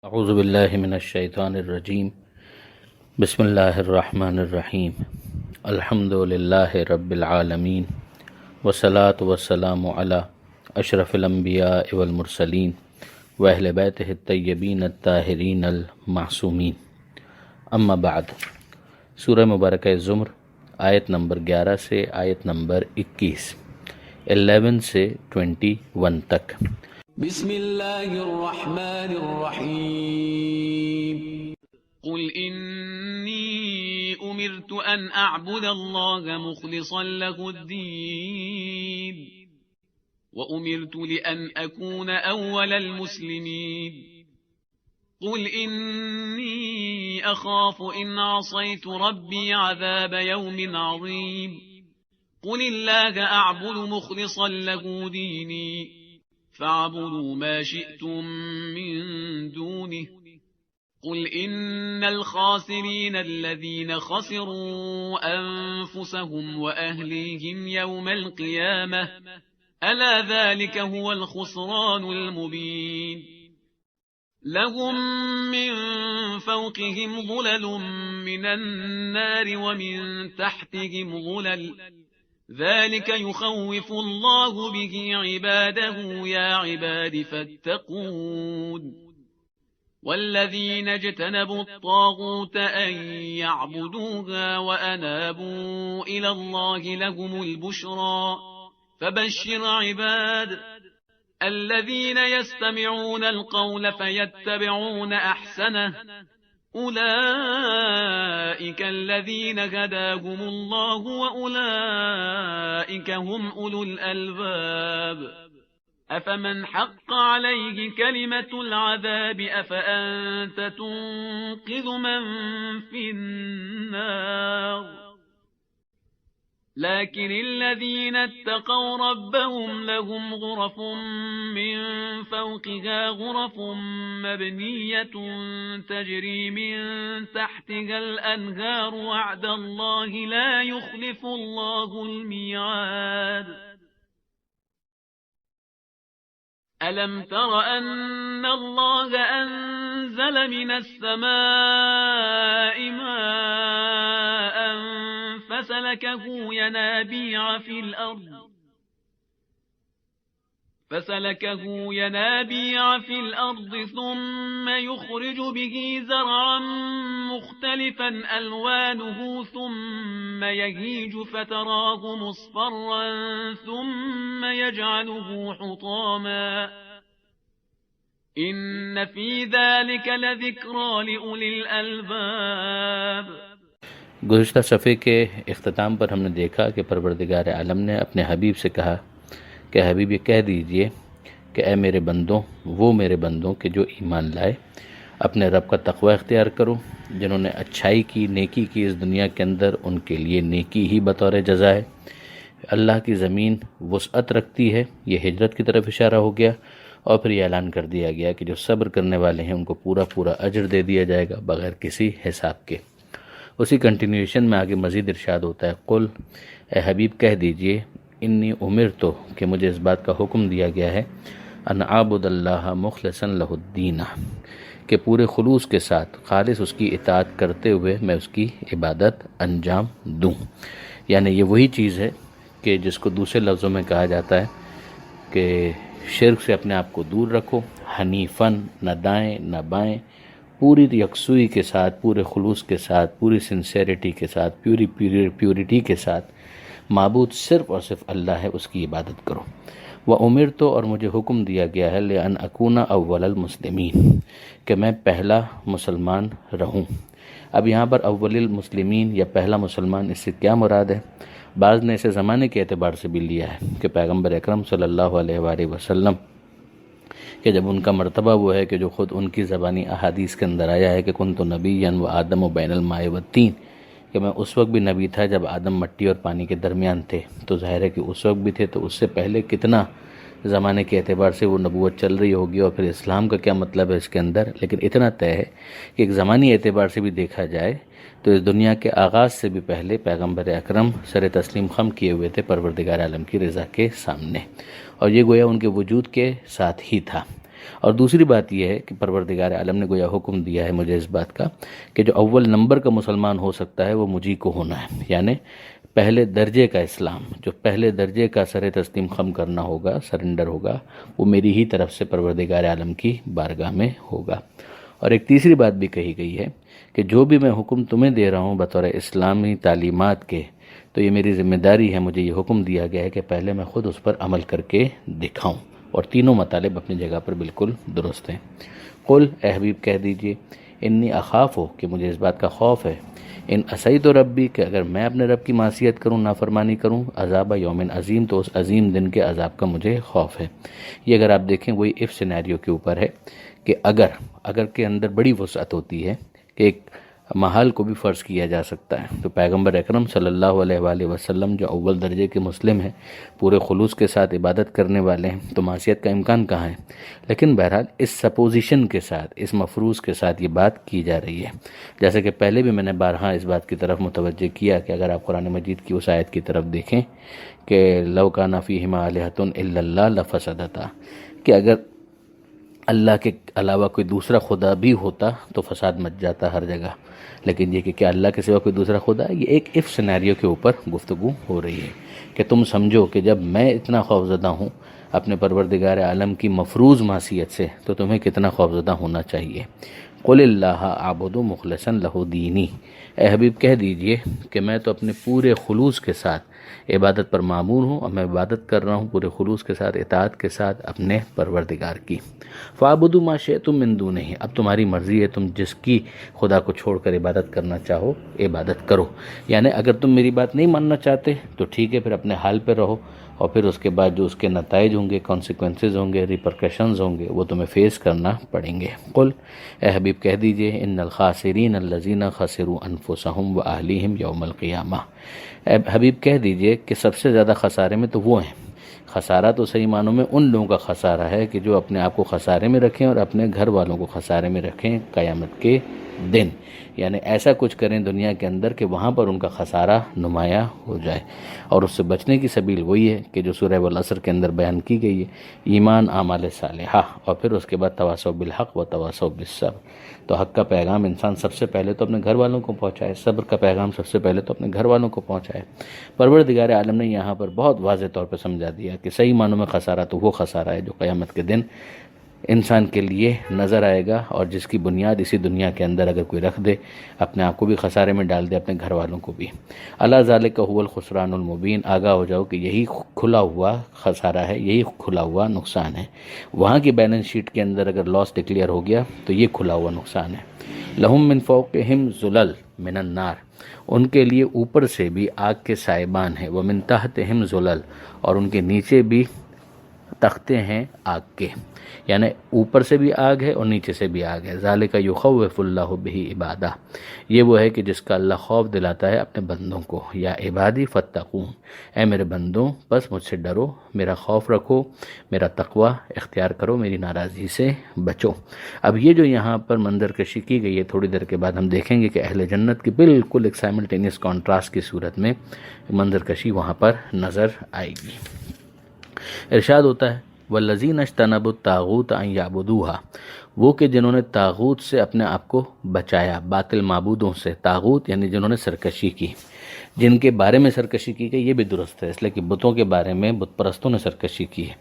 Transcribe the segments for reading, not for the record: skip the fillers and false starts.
اعوذ باللہ من الشیطان الرجیم بسم اللہ الرحمن الرحیم الحمد للہ رب العالمین والصلاة والسلام علی اشرف الانبیاء والمرسلین واہل بیتہ الطیبین الطاہرین المعصومین اما بعد۔ سورہ مبارکہ زمر آیت نمبر 11 سے آیت نمبر 21، 11 سے 21 تک۔ بسم اللہ الرحمن الرحیم قل انی امرت ان اعبد اللہ مخلصا له الدین وامرت لان اکون اول المسلمین قل انی اخاف ان عصیت ربی عذاب یوم عظیم قل اللہ اعبد مخلصا له دینی فاعبدوا ما شئتم من دونه قل إن الخاسرين الذين خسروا أنفسهم وأهليهم يوم القيامة ألا ذلك هو الخسران المبين لهم من فوقهم ظلل من النار ومن تحتهم ظلل ذلك يخوف الله به عباده يا عباد فاتقون والذين اجتنبوا الطاغوت أن يعبدوها وأنابوا إلى الله لهم البشرى فبشر عباد الذين يستمعون القول فيتبعون أحسنه أولئك الذين هداهم الله وأولئك هم أولو الألباب أفمن حق عليه كلمة العذاب أفأنت تنقذ من في النار لكن الذين اتقوا ربهم لهم غرف من فوقها غرف مبنية تجري من تحتها الأنهار وعد الله لا يخلف الله الميعاد ألم تر أن الله أنزل من السماء ماء فسلكه ينابيع في الأرض ثم يخرج به زرعا مختلفا ألوانه ثم يهيج فتراه مصفرا ثم يجعله حطاما إن في ذلك لذكرى لأولي الألباب۔ گزشتہ صفحے کے اختتام پر ہم نے دیکھا کہ پروردگار عالم نے اپنے حبیب سے کہا کہ حبیب یہ کہہ دیجئے کہ اے میرے بندوں، وہ میرے بندوں کہ جو ایمان لائے، اپنے رب کا تقوی اختیار کرو، جنہوں نے اچھائی کی، نیکی کی اس دنیا کے اندر، ان کے لیے نیکی ہی بطور جزا ہے۔ اللہ کی زمین وسعت رکھتی ہے، یہ ہجرت کی طرف اشارہ ہو گیا، اور پھر یہ اعلان کر دیا گیا کہ جو صبر کرنے والے ہیں ان کو پورا پورا اجر دے دیا جائے گا بغیر کسی حساب کے۔ اسی کنٹینیوشن میں آگے مزید ارشاد ہوتا ہے، قل اے حبیب کہہ دیجئے، انی امرتو کہ مجھے اس بات کا حکم دیا گیا ہے، ان اعبد اللہ مخلصا لہ الدین کہ پورے خلوص کے ساتھ خالص اس کی اطاعت کرتے ہوئے میں اس کی عبادت انجام دوں۔ یعنی یہ وہی چیز ہے کہ جس کو دوسرے لفظوں میں کہا جاتا ہے کہ شرک سے اپنے آپ کو دور رکھو، حنیفاً نہ دائیں نہ بائیں، پوری یکسوئی کے ساتھ، پورے خلوص کے ساتھ، پوری سنسیریٹی کے ساتھ، پیورٹی کے ساتھ معبود صرف اور صرف اللہ ہے، اس کی عبادت کرو۔ وَأُمِرْتُ اور مجھے حکم دیا گیا ہے لِأَنْ أَكُونَ أَوَّلَ الْمُسْلِمِينَ کہ میں پہلا مسلمان رہوں۔ اب یہاں پر اول المسلمین یا پہلا مسلمان، اس سے کیا مراد ہے؟ بعض نے اسے زمانے کے اعتبار سے بھی لیا ہے کہ پیغمبر اکرم صلی اللہ علیہ وآلہ وسلم کہ جب ان کا مرتبہ وہ ہے کہ جو خود ان کی زبانی احادیث کے اندر آیا ہے کہ کنت نبیا و آدم و بین الماء والطین کہ میں اس وقت بھی نبی تھا جب آدم مٹی اور پانی کے درمیان تھے، تو ظاہر ہے کہ اس وقت بھی تھے، تو اس سے پہلے کتنا زمانے کے اعتبار سے وہ نبوت چل رہی ہوگی، اور پھر اسلام کا کیا مطلب ہے اس کے اندر۔ لیکن اتنا طے ہے کہ ایک زمانی اعتبار سے بھی دیکھا جائے تو اس دنیا کے آغاز سے بھی پہلے پیغمبر اکرم سر تسلیم خم کیے ہوئے تھے پروردگار عالم کی رضا کے سامنے، اور یہ گویا ان کے وجود کے ساتھ ہی تھا۔ اور دوسری بات یہ ہے کہ پروردگار عالم نے گویا حکم دیا ہے مجھے اس بات کا کہ جو اول نمبر کا مسلمان ہو سکتا ہے وہ مجھے کو ہونا ہے، یعنی پہلے درجے کا اسلام، جو پہلے درجے کا سر تسلیم خم کرنا ہوگا، سرنڈر ہوگا، وہ میری ہی طرف سے پروردگار عالم کی بارگاہ میں ہوگا۔ اور ایک تیسری بات بھی کہی گئی ہے کہ جو بھی میں حکم تمہیں دے رہا ہوں بطور اسلامی تعلیمات کے، تو یہ میری ذمہ داری ہے، مجھے یہ حکم دیا گیا ہے کہ پہلے میں خود اس پر عمل کر کے دکھاؤں، اور تینوں مطالب اپنی جگہ پر بالکل درست ہیں۔ قل، اے حبیب کہہ دیجئے، انی اخاف ہو کہ مجھے اس بات کا خوف ہے، ان عصیت ربی کہ اگر میں اپنے رب کی معصیت کروں، نافرمانی کروں، عذاب یوم عظیم تو اس عظیم دن کے عذاب کا مجھے خوف ہے۔ یہ اگر آپ دیکھیں وہی اف سینیریو کے اوپر ہے کہ اگر کے اندر بڑی وسعت ہوتی ہے کہ ایک محال کو بھی فرض کیا جا سکتا ہے، تو پیغمبر اکرم صلی اللہ علیہ وآلہ وسلم جو اول درجے کے مسلم ہیں، پورے خلوص کے ساتھ عبادت کرنے والے ہیں، تو معصیت کا امکان کہاں ہے؟ لیکن بہرحال اس سپوزیشن کے ساتھ، اس مفروض کے ساتھ یہ بات کی جا رہی ہے، جیسے کہ پہلے بھی میں نے بارہا اس بات کی طرف متوجہ کیا کہ اگر آپ قرآن مجید کی اس آیت کی طرف دیکھیں کہ لو کان فیہما آلہۃ الا اللہ لفسدتا، کہ اگر اللہ کے علاوہ کوئی دوسرا خدا بھی ہوتا تو فساد مچ جاتا ہر جگہ، لیکن یہ کہ کیا اللہ کے سوا کوئی دوسرا خدا ہے؟ یہ ایک اف سینیریو کے اوپر گفتگو ہو رہی ہے کہ تم سمجھو کہ جب میں اتنا خوفزدہ ہوں اپنے پروردگار عالم کی مفروض معصیت سے، تو تمہیں کتنا خوفزدہ ہونا چاہیے۔ قل اللہ اعبد مخلصا لہ دینی، اے حبیب کہہ دیجئے کہ میں تو اپنے پورے خلوص کے ساتھ عبادت پر معمور ہوں، اور میں عبادت کر رہا ہوں پورے خلوص کے ساتھ، اطاعت کے ساتھ اپنے پروردگار کی۔ فاعبدوا ما شئتم من دونہ، اب تمہاری مرضی ہے، تم جس کی خدا کو چھوڑ کر عبادت کرنا چاہو عبادت کرو، یعنی اگر تم میری بات نہیں ماننا چاہتے تو ٹھیک ہے، پھر اپنے حال پہ رہو، اور پھر اس کے بعد جو اس کے نتائج ہوں گے، کانسیکوینسز ہوں گے، ریپرکشنز ہوں گے، وہ تمہیں فیس کرنا پڑیں گے۔ قل، اے حبیب کہہ دیجئے، ان الخاسرین الذین خسروا انفسهم واہلیہم یوم القیامہ، اے حبیب کہہ دیجئے کہ سب سے زیادہ خسارے میں تو وہ ہیں، خسارہ تو صحیح معنوں میں ان لوگوں کا خسارہ ہے کہ جو اپنے آپ کو خسارے میں رکھیں اور اپنے گھر والوں کو خسارے میں رکھیں قیامت کے دن، یعنی ایسا کچھ کریں دنیا کے اندر کہ وہاں پر ان کا خسارہ نمایاں ہو جائے۔ اور اس سے بچنے کی سبیل وہی ہے کہ جو سورہ والعصر کے اندر بیان کی گئی ہے، ایمان، اعمال صالحہ، اور پھر اس کے بعد تواصوا بالحق و تواصوا بالصبر۔ تو حق کا پیغام انسان سب سے پہلے تو اپنے گھر والوں کو پہنچائے، صبر کا پیغام سب سے پہلے تو اپنے گھر والوں کو پہنچائے۔ پروردگار عالم نے یہاں پر بہت واضح طور پر سمجھا دیا کہ صحیح معنوں میں خسارہ تو وہ خسارہ ہے جو قیامت کے دن انسان کے لیے نظر آئے گا، اور جس کی بنیاد اسی دنیا کے اندر اگر کوئی رکھ دے، اپنے آپ کو بھی خسارے میں ڈال دے، اپنے گھر والوں کو بھی۔ الا ذالک هو الخسران المبین، آگاہ ہو جاؤ کہ یہی کھلا ہوا خسارہ ہے، یہی کھلا ہوا نقصان ہے۔ وہاں کی بیلنس شیٹ کے اندر اگر لاس ڈکلیئر ہو گیا تو یہ کھلا ہوا نقصان ہے۔ لہم من فوقہم ظلل من النار، ان کے لیے اوپر سے بھی آگ کے سائبان ہیں، ومن تحتہم ظلل، اور ان کے نیچے بھی تختے ہیں آگ کے، یعنی اوپر سے بھی آگ ہے اور نیچے سے بھی آگ ہے۔ ذالک یخوف اللہ بہ عبادہ، یہ وہ ہے کہ جس کا اللہ خوف دلاتا ہے اپنے بندوں کو۔ یا عبادی فاتقون، اے میرے بندوں بس مجھ سے ڈرو، میرا خوف رکھو، میرا تقوی اختیار کرو، میری ناراضی سے بچو۔ اب یہ جو یہاں پر منظر کشی کی گئی ہے، تھوڑی دیر کے بعد ہم دیکھیں گے کہ اہل جنت کی بالکل ایک سائملٹینیس کانٹراسٹ کی صورت میں منظر کشی وہاں پر نظر آئے گی۔ ارشاد ہوتا ہے والذین اجتنبوا الطاغوت ان یعبدوها، وہ کہ جنہوں نے طاغوت سے اپنے آپ کو بچایا، باطل معبودوں سے۔ طاغوت یعنی جنہوں نے سرکشی کی، جن کے بارے میں سرکشی کی گئی، یہ بھی درست ہے، اس لیے کہ بتوں کے بارے میں بت پرستوں نے سرکشی کی ہے،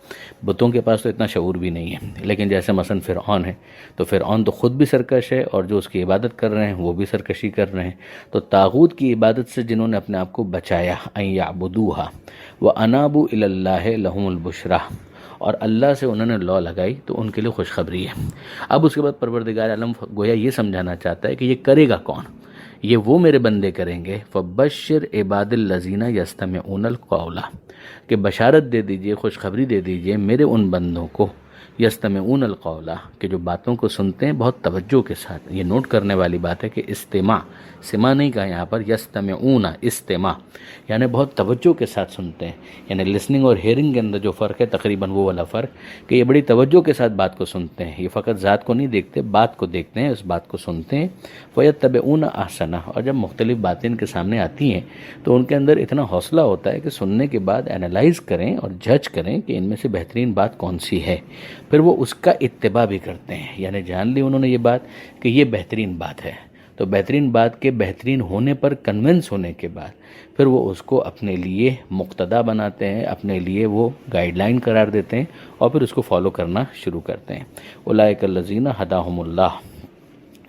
بتوں کے پاس تو اتنا شعور بھی نہیں ہے، لیکن جیسے مثلا فرعون ہے، تو فرعون تو خود بھی سرکش ہے، اور جو اس کی عبادت کر رہے ہیں وہ بھی سرکشی کر رہے ہیں۔ تو طاغوت کی عبادت سے جنہوں نے اپنے آپ کو بچایا، ان یعبدوها وانابوا الی اللہ لہم البشریٰ، اور اللہ سے انہوں نے لو لگائی تو ان کے لیے خوشخبری ہے۔ اب اس کے بعد پروردگار عالم گویا یہ سمجھانا چاہتا ہے کہ یہ کرے گا کون؟ یہ وہ میرے بندے کریں گے۔ فبشر عباد الذین یستمعون القول، کہ بشارت دے دیجئے، خوشخبری دے دیجئے میرے ان بندوں کو، یستمعون القول، کہ جو باتوں کو سنتے ہیں بہت توجہ کے ساتھ۔ یہ نوٹ کرنے والی بات ہے کہ استماع، سماع نہیں کہا یہاں پر، یستمعون، استماع یعنی بہت توجہ کے ساتھ سنتے ہیں، یعنی لسننگ اور ہیئرنگ کے اندر جو فرق ہے تقریباً وہ والا فرق کہ یہ بڑی توجہ کے ساتھ بات کو سنتے ہیں، یہ فقط ذات کو نہیں دیکھتے، بات کو دیکھتے ہیں، اس بات کو سنتے ہیں۔ وَيَتَّبِعُونَ أَحْسَنَهُ، اور جب مختلف باتیں ان کے سامنے آتی ہیں تو ان کے اندر اتنا حوصلہ ہوتا ہے کہ سننے کے بعد انالائز کریں اور جج کریں کہ ان میں سے بہترین بات کون سی ہے۔ پھر وہ اس کا اتباع بھی کرتے ہیں، یعنی جان لی انہوں نے یہ بات کہ یہ بہترین بات ہے، تو بہترین بات کے بہترین ہونے پر کنونس ہونے کے بعد پھر وہ اس کو اپنے لیے مقتدا بناتے ہیں، اپنے لیے وہ گائیڈ لائن قرار دیتے ہیں اور پھر اس کو فالو کرنا شروع کرتے ہیں۔ اولئک الذین ھداھم اللہ،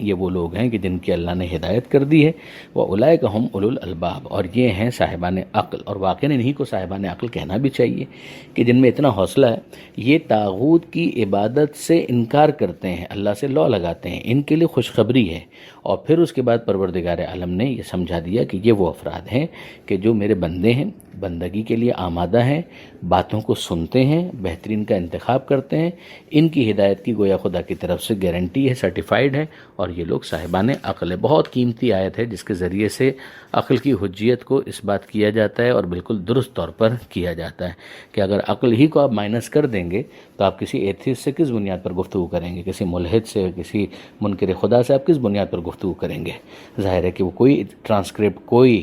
یہ وہ لوگ ہیں کہ جن کی اللہ نے ہدایت کر دی ہے، وَأُولَئِكَ هُمْ أُولُو الْأَلْبَابِ، اور یہ ہیں صاحبان عقل، اور واقعاً انہی کو صاحبان عقل کہنا بھی چاہیے کہ جن میں اتنا حوصلہ ہے، یہ طاغوت کی عبادت سے انکار کرتے ہیں، اللہ سے لو لگاتے ہیں، ان کے لیے خوشخبری ہے۔ اور پھر اس کے بعد پروردگار عالم نے یہ سمجھا دیا کہ یہ وہ افراد ہیں کہ جو میرے بندے ہیں، بندگی کے لیے آمادہ ہیں، باتوں کو سنتے ہیں، بہترین کا انتخاب کرتے ہیں، ان کی ہدایت کی گویا خدا کی طرف سے گارنٹی ہے، سرٹیفائیڈ ہے، اور یہ لوگ صاحبان عقل ہے۔ بہت قیمتی آیت ہے جس کے ذریعے سے عقل کی حجیت کو اس بات کیا جاتا ہے اور بالکل درست طور پر کیا جاتا ہے کہ اگر عقل ہی کو آپ مائنس کر دیں گے تو آپ کسی ایتھیسٹ سے کس بنیاد پر گفتگو کریں گے، کسی ملحد سے، کسی منکر خدا سے آپ کس بنیاد پر گفتگو کریں گے؟ ظاہر ہے کہ وہ کوئی ٹرانسکرپٹ، کوئی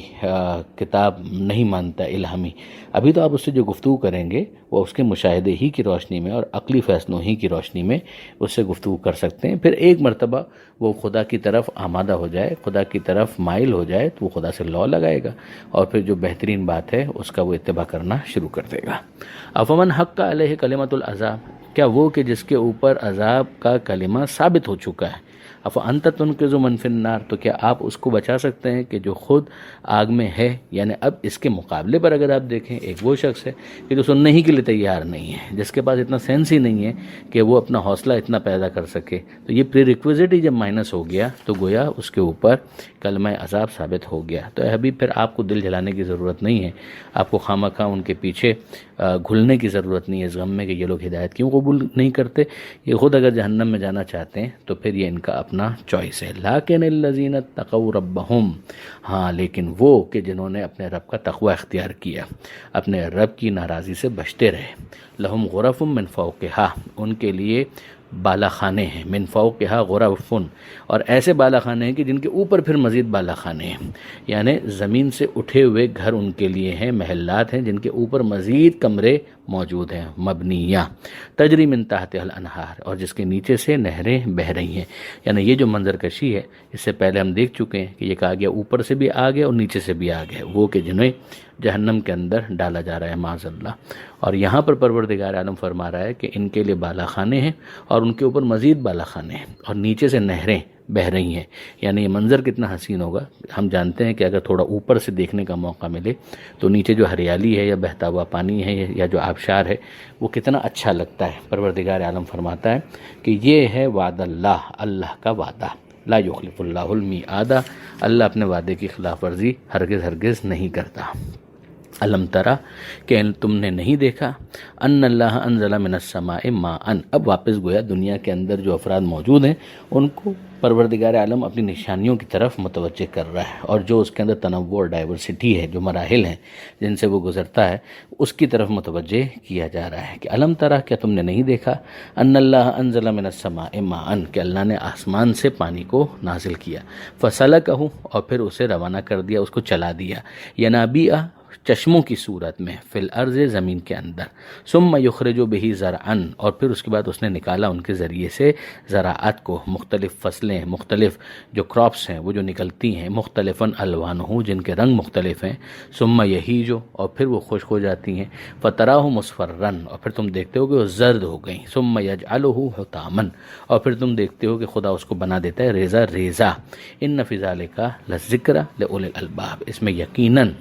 کتاب نہیں مانتا الہامی، ابھی تو آپ اس سے جو گفتگو کریں گے وہ اس کے مشاہدے ہی کی روشنی میں اور عقلی فیصلوں ہی کی روشنی میں اس سے گفتگو کر سکتے ہیں۔ پھر ایک مرتبہ وہ خدا کی طرف آمادہ ہو جائے، خدا کی طرف مائل ہو جائے تو وہ خدا سے لو لگائے گا اور پھر جو بہترین بات ہے اس کا وہ اتباع کرنا شروع کر دے گا۔ افمن حق علیہ کلمۃ العذاب، کیا وہ کہ جس کے اوپر عذاب کا کلمہ ثابت ہو چکا ہے، افانت تنقذ من فی النار، تو کیا آپ اس کو بچا سکتے ہیں کہ جو خود آگ میں ہے؟ یعنی اب اس کے مقابلے پر اگر آپ دیکھیں، ایک وہ شخص ہے کہ جو سننے ہی کے لیے تیار نہیں ہے، جس کے پاس اتنا سینس ہی نہیں ہے کہ وہ اپنا حوصلہ اتنا پیدا کر سکے، تو یہ پری ریکویزٹ ہی جب مائنس ہو گیا تو گویا اس کے اوپر کلمہ عذاب ثابت ہو گیا۔ تو اے حبیب، پھر آپ کو دل جلانے کی ضرورت نہیں ہے، آپ کو خواہ ان کے پیچھے گھلنے کی ضرورت نہیں ہے اس غم میں کہ یہ لوگ ہدایت کیوں قبول نہیں کرتے۔ یہ خود اگر جہنم میں جانا چاہتے ہیں تو پھر یہ ان کا اپنا چوائس ہے۔ لیکن الذین اتقوا ربہم، ہاں لیکن وہ کہ جنہوں نے اپنے رب کا تقوی اختیار کیا، اپنے رب کی ناراضی سے بچتے رہے، لہم غرف من فوقہا، ان کے لیے بالا خانے ہیں، من فوقہا غرفن، اور ایسے بالا خانے ہیں کہ جن کے اوپر پھر مزید بالا خانے ہیں، یعنی زمین سے اٹھے ہوئے گھر ان کے لیے ہیں، محلات ہیں جن کے اوپر مزید کمرے موجود ہیں، مبنیہ تجری من تحتہا الانہار، اور جس کے نیچے سے نہریں بہہ رہی ہیں۔ یعنی یہ جو منظر کشی ہے اس سے پہلے ہم دیکھ چکے ہیں کہ یہ کہا گیا اوپر سے بھی آ گیا اور نیچے سے بھی آ گیا، وہ کہ جنہیں جہنم کے اندر ڈالا جا رہا ہے معاذ اللہ۔ اور یہاں پر پروردگار عالم فرما رہا ہے کہ ان کے لیے بالا خانے ہیں اور ان کے اوپر مزید بالا خانے ہیں اور نیچے سے نہریں بہہ رہی ہیں۔ یعنی یہ منظر کتنا حسین ہوگا۔ ہم جانتے ہیں کہ اگر تھوڑا اوپر سے دیکھنے کا موقع ملے تو نیچے جو ہریالی ہے یا بہتا ہوا پانی ہے یا جو آبشار ہے وہ کتنا اچھا لگتا ہے۔ پروردگار عالم فرماتا ہے کہ یہ ہے وعد اللہ، اللہ کا وعدہ، لا یخلف اللہ المیعاد، اللہ اپنے وعدے کی خلاف ورزی ہرگز نہیں کرتا۔ علم ترا، کہ تم نے نہیں دیکھا، ان اللہ انزل من السماء ماء، اب واپس گویا دنیا کے اندر جو افراد موجود ہیں ان کو پروردگار عالم اپنی نشانیوں کی طرف متوجہ کر رہا ہے، اور جو اس کے اندر تنوع اور ڈائیورسٹی ہے، جو مراحل ہیں جن سے وہ گزرتا ہے، اس کی طرف متوجہ کیا جا رہا ہے کہ علم ترا، کیا تم نے نہیں دیکھا، ان اللہ انزل من السماء ماء، کہ اللہ نے آسمان سے پانی کو نازل کیا، فسلکہ، اور پھر اسے روانہ کر دیا، اس کو چلا دیا، ینابیع، چشموں کی صورت میں، فی الارض، زمین کے اندر، ثم یخرج بہ زرعا، اور پھر اس کے بعد اس نے نکالا ان کے ذریعے سے زراعت کو، مختلف فصلیں، مختلف جو کراپس ہیں وہ جو نکلتی ہیں، مختلفاً الوانہ، جن کے رنگ مختلف ہیں، ثم یہیج، اور پھر وہ خشک ہو جاتی ہیں، فتراہ مصفرا، اور پھر تم دیکھتے ہو کہ وہ زرد ہو گئیں، ثم یجعلہ حطاما، اور پھر تم دیکھتے ہو کہ خدا اس کو بنا دیتا ہے ریزہ ریزہ، ان فی ذلک لذکر لأولی الالباب، اس میں یقیناً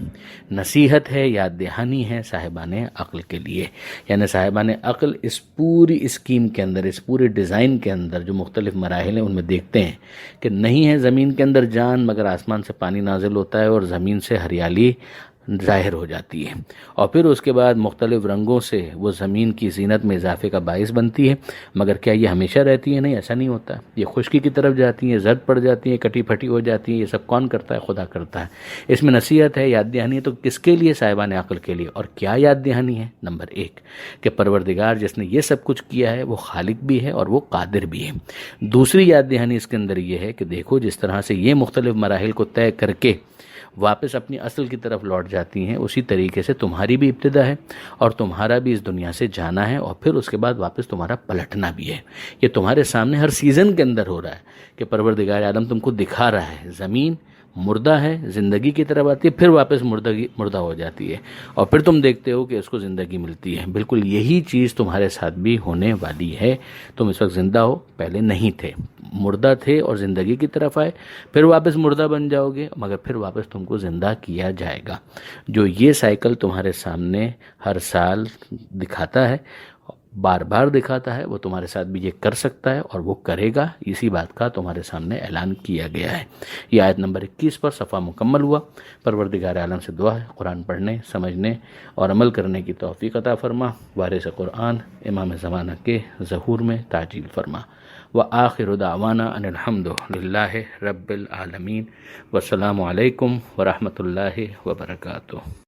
نصیحت ہے، یاد دہانی ہے صاحبان عقل کے لیے۔ یعنی صاحبان عقل اس پوری اسکیم کے اندر، اس پورے ڈیزائن کے اندر جو مختلف مراحل ہیں ان میں دیکھتے ہیں کہ نہیں ہے زمین کے اندر جان مگر آسمان سے پانی نازل ہوتا ہے اور زمین سے ہریالی ظاہر ہو جاتی ہے، اور پھر اس کے بعد مختلف رنگوں سے وہ زمین کی زینت میں اضافے کا باعث بنتی ہے، مگر کیا یہ ہمیشہ رہتی ہے؟ نہیں، ایسا نہیں ہوتا، یہ خشکی کی طرف جاتی ہیں، زرد پڑ جاتی ہیں، کٹی پھٹی ہو جاتی ہیں۔ یہ سب کون کرتا ہے؟ خدا کرتا ہے۔ اس میں نصیحت ہے، یاد دہانی ہے، تو کس کے لیے؟ صاحبان عقل کے لیے۔ اور کیا یاد دہانی ہے؟ نمبر ایک کہ پروردگار جس نے یہ سب کچھ کیا ہے وہ خالق بھی ہے اور وہ قادر بھی ہے۔ دوسری یاد دہانی اس کے اندر یہ ہے کہ دیکھو جس طرح سے یہ مختلف مراحل کو طے کر کے واپس اپنی اصل کی طرف لوٹ جاتی ہیں، اسی طریقے سے تمہاری بھی ابتدا ہے اور تمہارا بھی اس دنیا سے جانا ہے، اور پھر اس کے بعد واپس تمہارا پلٹنا بھی ہے۔ یہ تمہارے سامنے ہر سیزن کے اندر ہو رہا ہے کہ پروردگار عالم تم کو دکھا رہا ہے، زمین مردہ ہے، زندگی کی طرف آتی ہے، پھر واپس مردہ ہو جاتی ہے، اور پھر تم دیکھتے ہو کہ اس کو زندگی ملتی ہے۔ بالکل یہی چیز تمہارے ساتھ بھی ہونے والی ہے۔ تم اس وقت زندہ ہو، پہلے نہیں تھے، مردہ تھے اور زندگی کی طرف آئے، پھر واپس مردہ بن جاؤ گے، مگر پھر واپس تم کو زندہ کیا جائے گا۔ جو یہ سائیکل تمہارے سامنے ہر سال دکھاتا ہے، بار بار دکھاتا ہے، وہ تمہارے ساتھ بھی یہ کر سکتا ہے اور وہ کرے گا، اسی بات کا تمہارے سامنے اعلان کیا گیا ہے۔ یہ آیت نمبر 21 پر صفحہ مکمل ہوا۔ پروردگار عالم سے دعا ہے قرآن پڑھنے، سمجھنے اور عمل کرنے کی توفیق عطا فرما، وارث قرآن امام زمانہ کے ظہور میں تعجیل فرما۔ وآخر دعوانا ان الحمد للہ رب العالمین، والسلام علیکم ورحمۃ اللہ وبرکاتہ۔